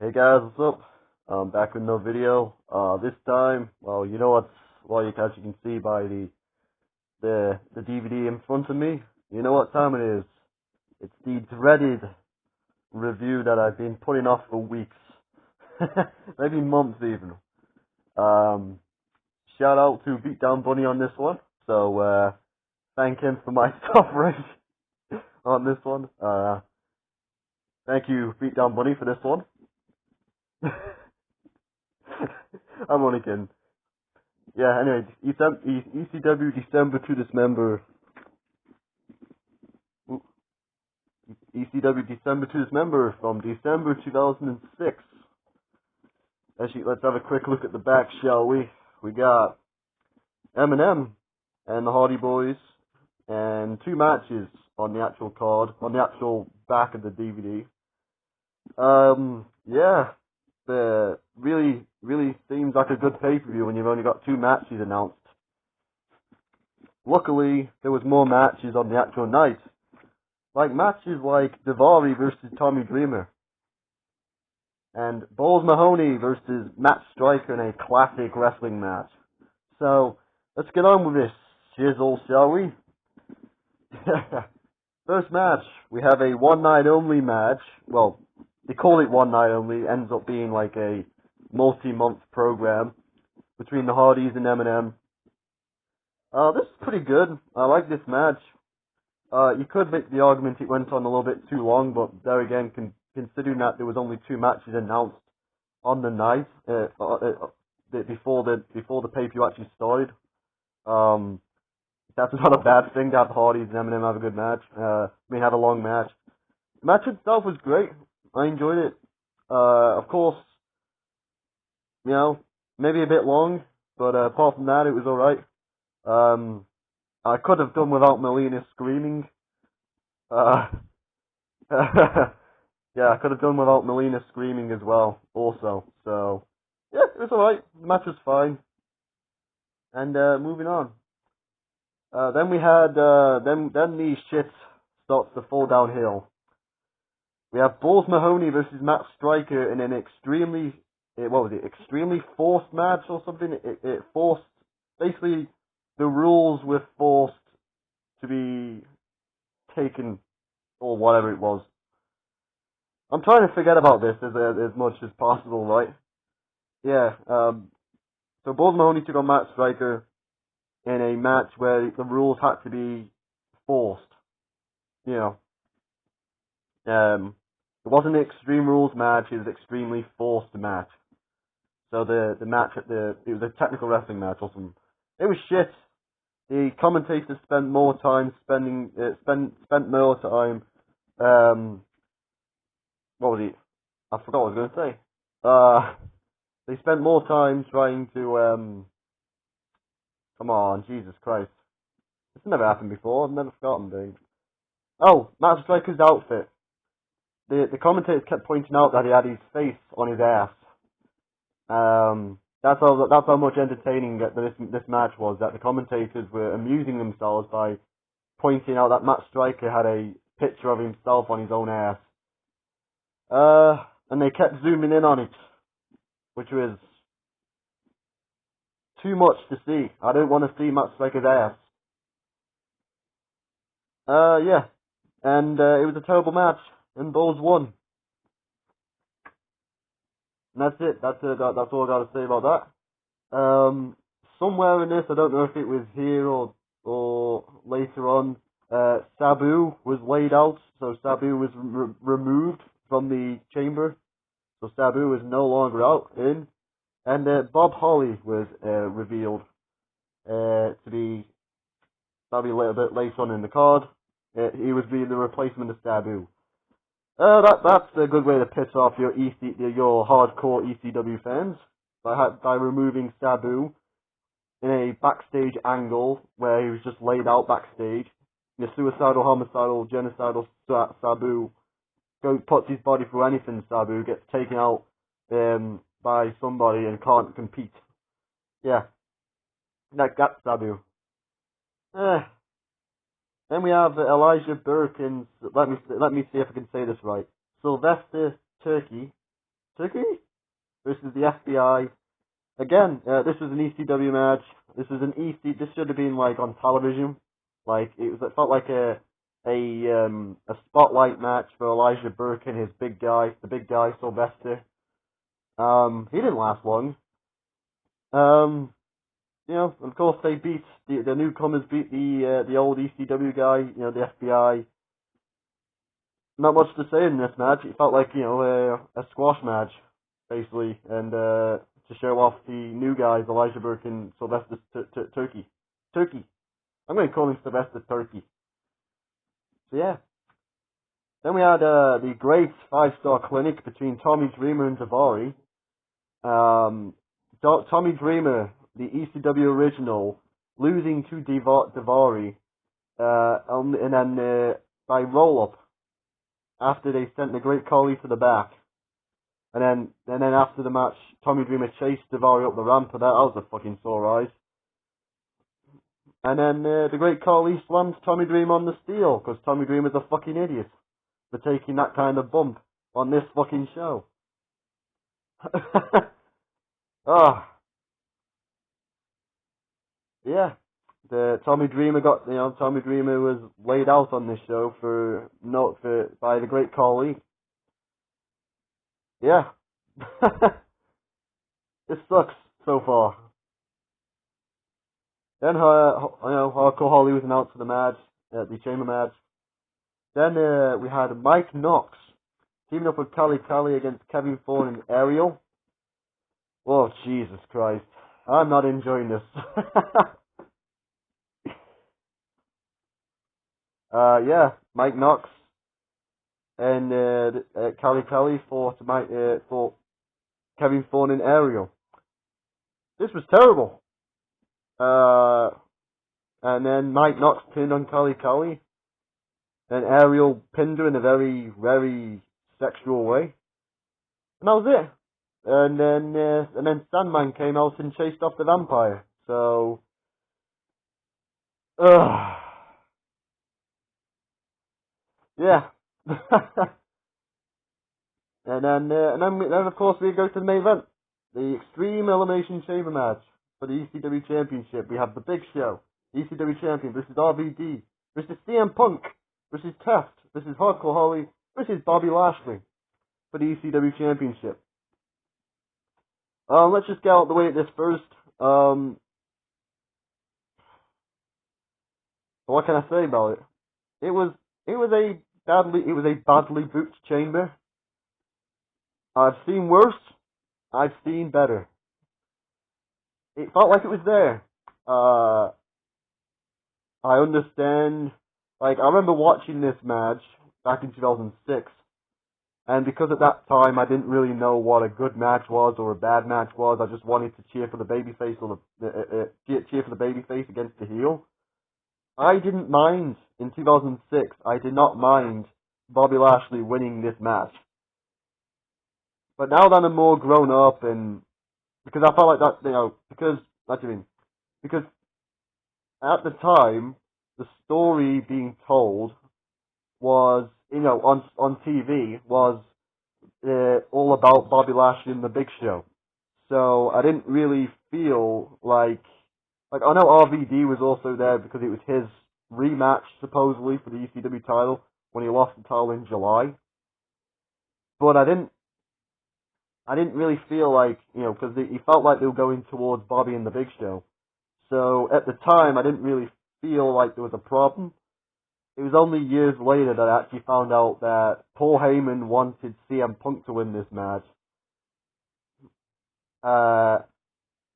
Hey guys, what's up? I'm back with another video. This time, well, you know as you can see by the DVD in front of me, you know what time it is. It's the dreaded review that I've been putting off for weeks, maybe months even. Shout out to Beatdown Bunny on this one. So thank him for my suffrage on this one. Thank you, Beatdown Bunny, for this one. I'm only kidding. Yeah, anyway, ECW December to Dismember. ECW December to Dismember from December 2006. Actually, let's have a quick look at the back, shall we? We got Eminem and the Hardy Boys, and two matches on the actual card, on the actual back of the DVD. Yeah. Really seems like a good pay-per-view when you've only got two matches announced. Luckily, there was more matches on the actual night. Like matches like Daivari versus Tommy Dreamer. And Balls Mahoney versus Matt Striker in a classic wrestling match. So, let's get on with this shizzle, shall we? First match, we have a one-night-only match. Well, they call it one night only, ends up being like a multi-month program between the Hardys and Eminem. This is pretty good. I like this match. You could make the argument it went on a little bit too long, but there again, considering that there was only two matches announced on the night before the pay-per-view actually started, that's not a bad thing to have the Hardys and Eminem have a good match. Have a long match. The match itself was great. I enjoyed it. Of course, you know, maybe a bit long, but apart from that, it was alright. I could have done without Melina screaming. Yeah, I could have done without Melina screaming as well, also. So, yeah, it was alright. The match was fine. And, moving on. Then we had, then the shit starts to fall downhill. We have Balls Mahoney versus Matt Striker in an extremely forced match or something. It forced, basically, the rules were forced to be taken, or whatever it was. I'm trying to forget about this as much as possible, right? Yeah, so Balls Mahoney took on Matt Striker in a match where the rules had to be forced. You know, it wasn't an Extreme Rules match, it was an extremely forced match. So the match it was a technical wrestling match or something. It was shit. The commentators spent more time spent more time, what was it? I forgot what I was going to say. They spent more time trying to, come on, Jesus Christ. This never happened before, I've never forgotten things. Oh, Matt Striker's outfit. The commentators kept pointing out that he had his face on his ass. That's how much entertaining this match was. That the commentators were amusing themselves by pointing out that Matt Striker had a picture of himself on his own ass. And they kept zooming in on it, which was too much to see. I don't want to see Matt Striker's ass. Yeah, and it was a terrible match. And Balls won. And that's it. That's all I got to say about that. Somewhere in this, I don't know if it was here or later on, Sabu was laid out. So Sabu was removed from the chamber. So Sabu is no longer out in. And Bob Holly was revealed to be probably a little bit later on in the card. He was being the replacement of Sabu. That's a good way to piss off your hardcore ECW fans by removing Sabu in a backstage angle where he was just laid out backstage. The suicidal, homicidal, genocidal Sabu puts his body through anything. Sabu gets taken out by somebody and can't compete. Yeah, that's Sabu. Then we have Elijah Burke and let me see if I can say this right. Sylvester Turkey Turkey versus the FBI. Again, this was an ECW match. This should have been like on television. Like it felt like a spotlight match for Elijah Burke and the big guy Sylvester. He didn't last long. Of course they beat the newcomers beat the old ECW guy, the FBI. Not much to say in this match. It felt like, a squash match, basically, and to show off the new guys, Elijah Burke and Sylvester Turkey. I'm going to call him Sylvester Turkey. So yeah. Then we had the great 5-star clinic between Tommy Dreamer and Daivari. Tommy Dreamer, the ECW original, losing to Daivari, and then by roll-up, after they sent the Great Khali to the back. And then after the match, Tommy Dreamer chased Daivari up the ramp, and that was a fucking sore eyes. And then the Great Khali slammed Tommy Dreamer on the steel, because Tommy Dreamer's a fucking idiot for taking that kind of bump on this fucking show. Yeah. Tommy Dreamer was laid out on this show by the Great Khali. Yeah. This sucks so far. Then Hardcore Holly was announced for the match, the Chamber match. Then we had Mike Knox teaming up with Kali against Kevin Thorne and Ariel. Oh, Jesus Christ. I'm not enjoying this. Yeah, Mike Knox and Kali fought Kevin Thorne and Ariel. This was terrible. And then Mike Knox pinned on Kali, and Ariel pinned her in a very, very sexual way. And that was it. And then Sandman came out and chased off the vampire. So, yeah. and then of course we go to the main event, the Extreme Elimination Chamber match for the ECW Championship. We have the Big Show, ECW Champion versus RVD versus CM Punk versus Test versus Hardcore Holly versus Bobby Lashley for the ECW Championship. Let's just get out of the way at this first. What can I say about it? It was a badly booked chamber. I've seen worse. I've seen better. It felt like it was there. I understand. Like, I remember watching this match back in 2006, and because at that time I didn't really know what a good match was or a bad match was, I just wanted to cheer for the babyface or cheer for the babyface against the heel. I didn't mind in 2006. I did not mind Bobby Lashley winning this match. But now that I'm more grown up, and because I felt like that, because at the time the story being told was, on TV was all about Bobby Lashley and the Big Show. So I didn't really feel like I know RVD was also there because it was his rematch supposedly for the ECW title when he lost the title in July. But I didn't really feel like, because he felt like they were going towards Bobby and the Big Show. So at the time, I didn't really feel like there was a problem. It was only years later that I actually found out that Paul Heyman wanted CM Punk to win this match.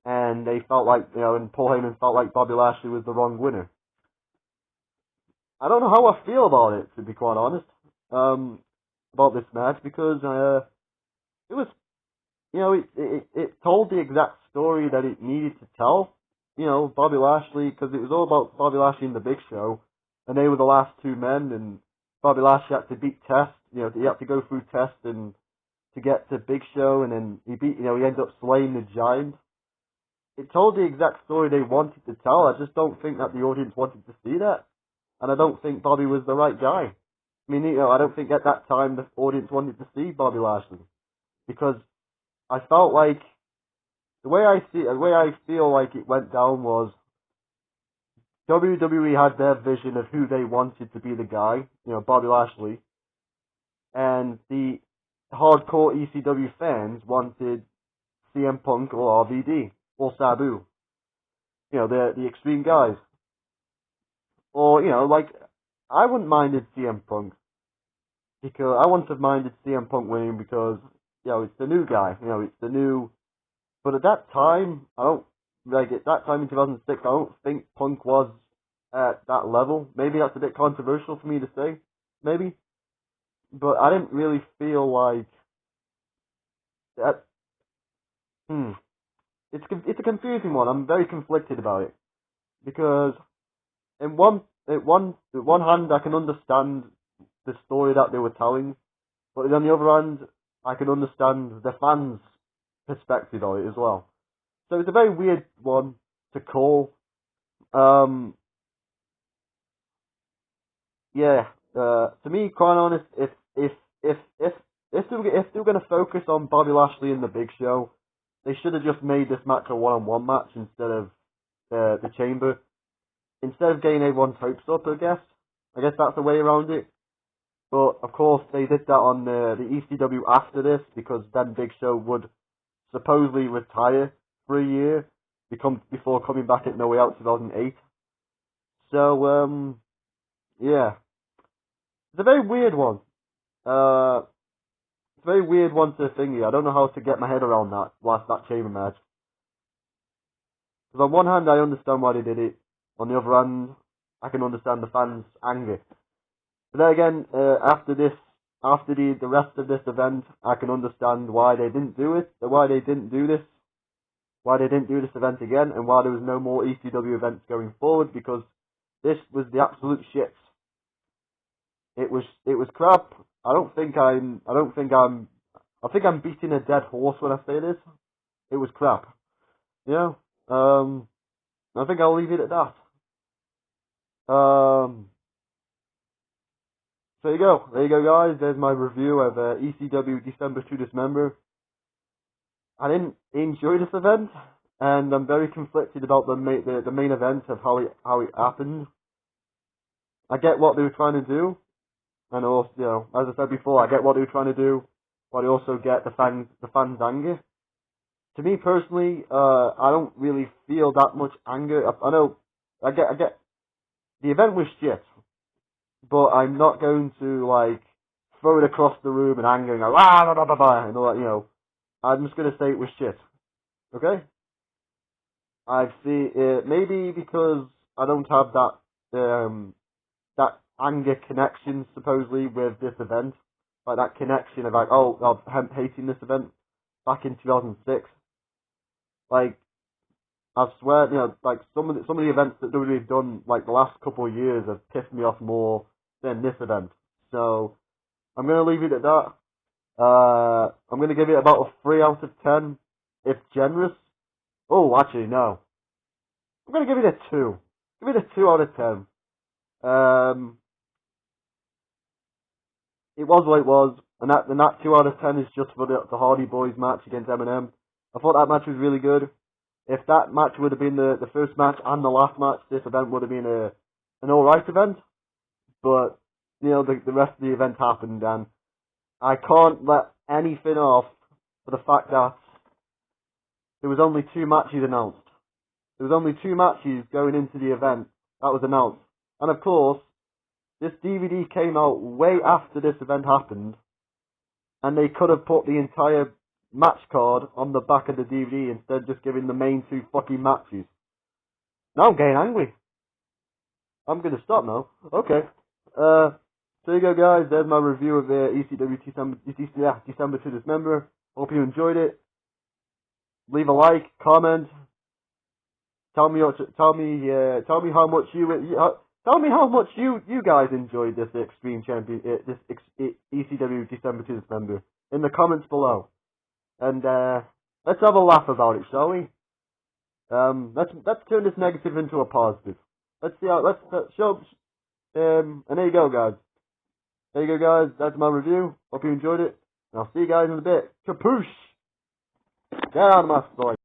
And they felt like, and Paul Heyman felt like Bobby Lashley was the wrong winner. I don't know how I feel about it, to be quite honest, about this match, because it was, it told the exact story that it needed to tell. Bobby Lashley, because it was all about Bobby Lashley and the Big Show, and they were the last two men, and Bobby Lashley had to beat Test, he had to go through Test and to get to Big Show, and then he ended up slaying the Giant. It told the exact story they wanted to tell. I just don't think that the audience wanted to see that, and I don't think Bobby was the right guy. I mean, I don't think at that time the audience wanted to see Bobby Lashley, because I felt like the way I feel like it went down was WWE had their vision of who they wanted to be the guy, Bobby Lashley, and the hardcore ECW fans wanted CM Punk or RVD or Sabu, the extreme guys, or like I wouldn't minded CM Punk because I wouldn't have minded CM Punk winning because it's the new guy, it's the new. But at that time, at that time in 2006, I don't think Punk was at that level. Maybe that's a bit controversial for me to say, maybe. But I didn't really feel like that. It's a confusing one. I'm very conflicted about it because in one hand I can understand the story that they were telling, but on the other hand I can understand the fans' perspective of it as well. So it's a very weird one to call. To me, quite honest, if they were going to focus on Bobby Lashley and the Big Show, they should have just made this match a one-on-one match instead of the Chamber. Instead of getting everyone's hopes up, I guess that's the way around it. But of course, they did that on the ECW after this because then Big Show would supposedly retire for a year, before coming back at No Way Out 2008. So yeah, it's a very weird one. It's a very weird one to thingy. I don't know how to get my head around that whilst that Chamber match. Because on one hand, I understand why they did it. On the other hand, I can understand the fans' anger. But then again, after the rest of this event, I can understand why they didn't do it, why they didn't do this event again, and why there was no more ECW events going forward, because this was the absolute shit. It was crap. I think I'm beating a dead horse when I say this. It was crap. I think I'll leave it at that. So there you go, guys. There's my review of ECW December to Dismember. I didn't enjoy this event, and I'm very conflicted about the main event of how it happened. I get what they were trying to do, and also, as I said before, I get what they were trying to do, but I also get the fans' anger. To me personally, I don't really feel that much anger. I know, I get, the event was shit, but I'm not going to throw it across the room in anger and go blah blah blah blah and all that. I'm just gonna say it was shit. Okay? I see. Maybe because I don't have that anger connection supposedly with this event, like that connection of hating this event back in 2006. I swear, some of the events that WWE have done the last couple of years have pissed me off more than this event. So I'm gonna leave it at that. I'm gonna give it about a 3 out of 10, if generous. Oh, actually no. I'm gonna give it a 2. Give it a 2 out of 10. It was what it was, and that 2 out of 10 is just for the Hardy Boys match against Eminem. I thought that match was really good. If that match would have been the first match and the last match, this event would have been an alright event. But, the rest of the event happened, and I can't let anything off for the fact that there was only 2 matches announced. There was only 2 matches going into the event that was announced. And of course, this DVD came out way after this event happened, and they could have put the entire match card on the back of the DVD instead of just giving the main 2 fucking matches. Now I'm getting angry. I'm gonna stop now. Okay. So you go, guys. There's my review of ECW December to Dismember. Hope you enjoyed it. Leave a like, comment. Tell me how much you guys enjoyed this Extreme Champion, ECW December to Dismember in the comments below. And let's have a laugh about it, shall we? Let's turn this negative into a positive. Let's see how. Let's show. And there you go, guys. There you go, guys. That's my review. Hope you enjoyed it. And I'll see you guys in a bit. Kapoosh! Get out of my sight.